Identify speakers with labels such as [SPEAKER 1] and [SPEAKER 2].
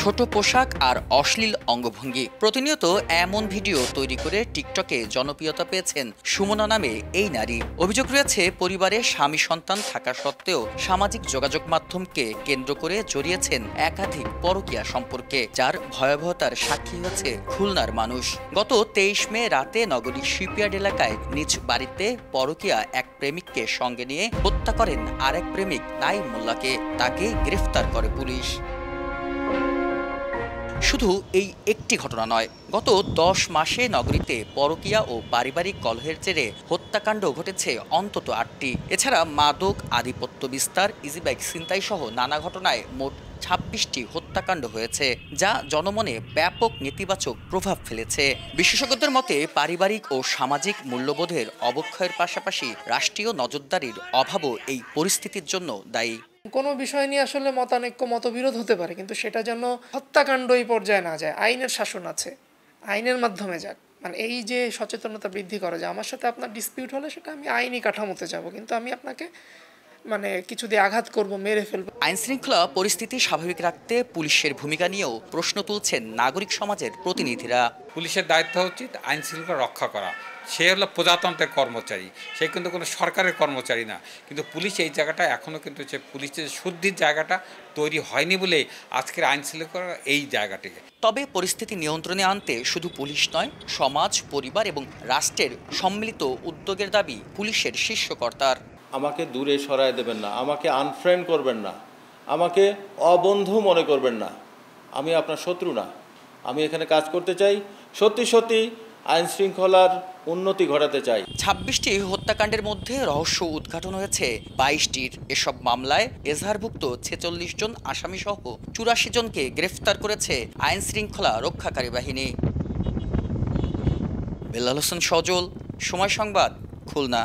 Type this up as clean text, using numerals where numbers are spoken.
[SPEAKER 1] ছোট পোশাক আর অশ্লীল অঙ্গভঙ্গি। প্রতিনিয়ত এমন ভিডিও তৈরি করে টিকটকে জনপ্রিয়তা পেয়েছেন সুমনা নামে এই নারী। অভিযোগ রয়েছে পরিবারে স্বামী সন্তান থাকা সত্ত্বেও সামাজিক যোগাযোগ মাধ্যমকে কেন্দ্র করে জড়িয়েছেন একাধিক পরকীয়া সম্পর্কে, যার ভয়াবহতার সাক্ষী হয়েছে খুলনার মানুষ। গত 23 মে রাতে নগরীর শিপইয়ার্ড এলাকায় নিজ বাড়িতে পরকীয়া এক প্রেমিককে সঙ্গে নিয়ে হত্যা করেন আরেক প্রেমিক নাইম মোল্লাকে। তাকে গ্রেফতার করে পুলিশ। শুধু এই একটি ঘটনা নয়, গত 10 মাসে নগরীতে পরকীয়া ও পারিবারিক কলহের জেরে হত্যাকাণ্ড ঘটেছে অন্তত 8টি। এছাড়া মাদক, আধিপত্য বিস্তার, ইজিবাইক ছিনতাই সহ নানা ঘটনায় মোট 26টি হত্যাকাণ্ড হয়েছে, যা জনমনে ব্যাপক নেতিবাচক প্রভাব ফেলেছে। বিশেষজ্ঞদের মতে পারিবারিক ও সামাজিক মূল্যবোধের অবক্ষয়ের পাশাপাশি রাষ্ট্রীয় নজরদারির অভাবও এই পরিস্থিতির জন্য দায়ী।
[SPEAKER 2] কোনো বিষয় নিয়ে আসলে মতানৈক্য মতবিরোধ হতে পারে, কিন্তু সেটা যেন হত্যাকাণ্ড এই পর্যায়ে না যায়। আইনের শাসন আছে, আইনের মাধ্যমে যাক। মানে এই যে সচেতনতা বৃদ্ধি করা যায়, আমার সাথে আপনার ডিসপিউট হলে সেটা আমি আইনি কাঠামোতে যাব, কিন্তু আমি আপনাকে কিছু দিয়ে আঘাত করব, মেরে ফেলবো।
[SPEAKER 1] আইন শৃঙ্খলা পরিস্থিতি স্বাভাবিক রাখতে পুলিশের ভূমিকা নিয়েও প্রশ্ন তুলছেন নাগরিক সমাজের প্রতিনিধিরা।
[SPEAKER 3] পুলিশের দায়িত্ব উচিত আইন শৃঙ্খলা রক্ষা করা। সে হলো প্রজাতন্ত্রের কর্মচারী, সে কিন্তু কোনো সরকারের কর্মচারী না। কিন্তু পুলিশ এই জায়গাটা এখনও কিন্তু সে পুলিশের শুদ্ধির জায়গাটা তৈরি হয়নি বলেই আজকের আইন শৃঙ্খলা এই জায়গাটিকে।
[SPEAKER 1] তবে পরিস্থিতি নিয়ন্ত্রণে আনতে শুধু পুলিশ নয়, সমাজ, পরিবার এবং রাষ্ট্রের সম্মিলিত উদ্যোগের দাবি পুলিশের শীর্ষ কর্তার।
[SPEAKER 4] আমাকে দূরে সরায় দেবেন না, আমাকে আনফ্রেন্ড করবেন না, আমাকে অবন্ধু মনে করবেন না। আমি আপনার শত্রু না। আমি এখানে কাজ করতে চাই, সত্যি সত্যি আইন শৃঙ্খলার উন্নতি ঘটাতে চাই।
[SPEAKER 1] 26টি হত্যাকাণ্ডের মধ্যে রহস্য উদ্ঘাটন হয়েছে 22টির। এসব মামলায় এজাহারভুক্ত 46 জন আসামি সহ 84 জনকে গ্রেফতার করেছে আইন শৃঙ্খলা রক্ষাকারী বাহিনী। বেলাল হোসেন সজল, সময় সংবাদ, খুলনা।